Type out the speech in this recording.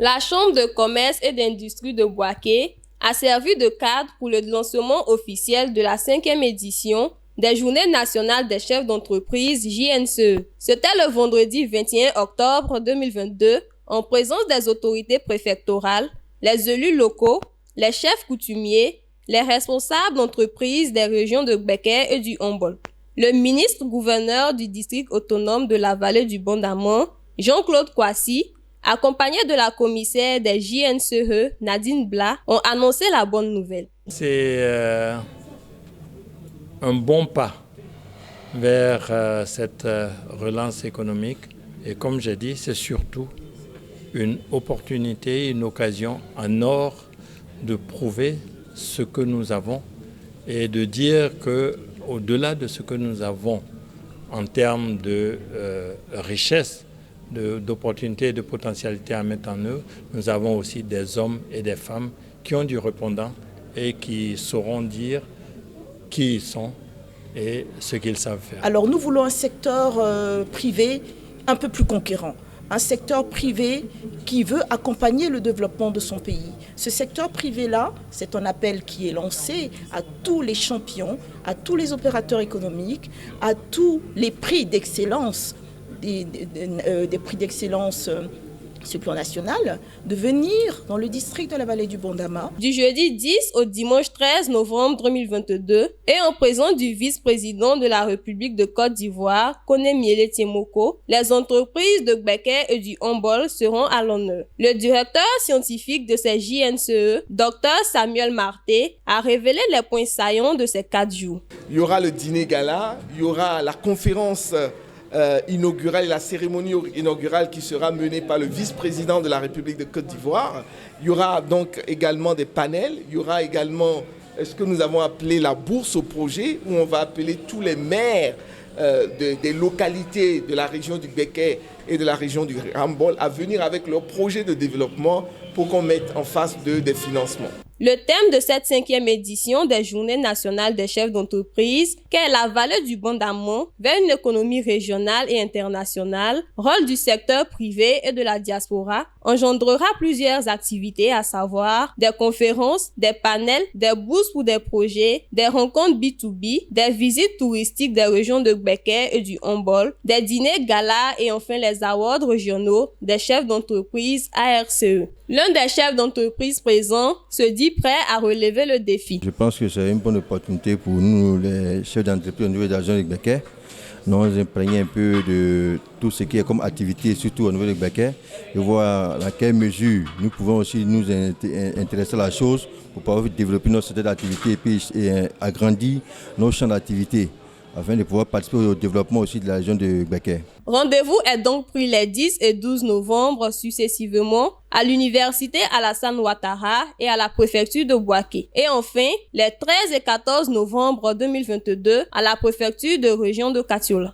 La Chambre de commerce et d'industrie de Bouaké a servi de cadre pour le lancement officiel de la 5e édition des Journées nationales des chefs d'entreprise JNCE. C'était le vendredi 21 octobre 2022 en présence des autorités préfectorales, les élus locaux, les chefs coutumiers, les responsables d'entreprises des régions de Gbeke et du Humboldt. Le ministre-gouverneur du district autonome de la vallée du Bondaman, Jean-Claude Kwasi, accompagné de la commissaire des JNCE, Nadine Bla, ont annoncé la bonne nouvelle. C'est un bon pas vers cette relance économique. Et comme j'ai dit, c'est surtout une opportunité, une occasion en or de prouver ce que nous avons et de dire qu'au-delà de ce que nous avons en termes de richesse, d'opportunités et de potentialités à mettre en œuvre, nous avons aussi des hommes et des femmes qui ont du répondant et qui sauront dire qui ils sont et ce qu'ils savent faire. Alors nous voulons un secteur privé un peu plus conquérant. Un secteur privé qui veut accompagner le développement de son pays. Ce secteur privé-là, c'est un appel qui est lancé à tous les champions, à tous les opérateurs économiques, à tous les prix d'excellence, des prix d'excellence sur le plan national, de venir dans le district de la vallée du Bondama. Du jeudi 10 au dimanche 13 novembre 2022 et en présence du vice-président de la République de Côte d'Ivoire, Koné Miele Tiemoko, les entreprises de Gbeke et du Humboldt seront à l'honneur. Le directeur scientifique de ces JNCE, Dr Samuel Marté, a révélé les points saillants de ces 4 jours. Il y aura le dîner gala, il y aura la conférence inaugurale et la cérémonie inaugurale qui sera menée par le vice-président de la République de Côte d'Ivoire. Il y aura donc également des panels, il y aura également ce que nous avons appelé la bourse au projet, où on va appeler tous les maires des localités de la région du Gbeke et de la région du Humboldt à venir avec leurs projets de développement pour qu'on mette en face d'eux des financements. Le thème de cette 5e édition des Journées nationales des chefs d'entreprise, qu'est la vallée du Bondaman vers une économie régionale et internationale, rôle du secteur privé et de la diaspora, engendrera plusieurs activités, à savoir des conférences, des panels, des bourses pour des projets, des rencontres B2B, des visites touristiques des régions de Gbeke et du Humboldt, des dîners galas et enfin les awards régionaux des chefs d'entreprise ARCE. L'un des chefs d'entreprise présents se dit prêt à relever le défi. Je pense que c'est une bonne opportunité pour nous, les chefs d'entreprise au niveau de la région de Gbeke. Nous imprégner un peu de tout ce qui est comme activité, surtout au niveau de Gbeke, et voir dans quelle mesure nous pouvons aussi nous intéresser à la chose pour pouvoir développer notre secteur d'activité et puis agrandir nos champs d'activité, afin de pouvoir participer au développement aussi de la région de Gbeke. Rendez-vous est donc pris les 10 et 12 novembre successivement à l'université Alassane Ouattara et à la préfecture de Bouaké. Et enfin, les 13 et 14 novembre 2022 à la préfecture de région de Katiola.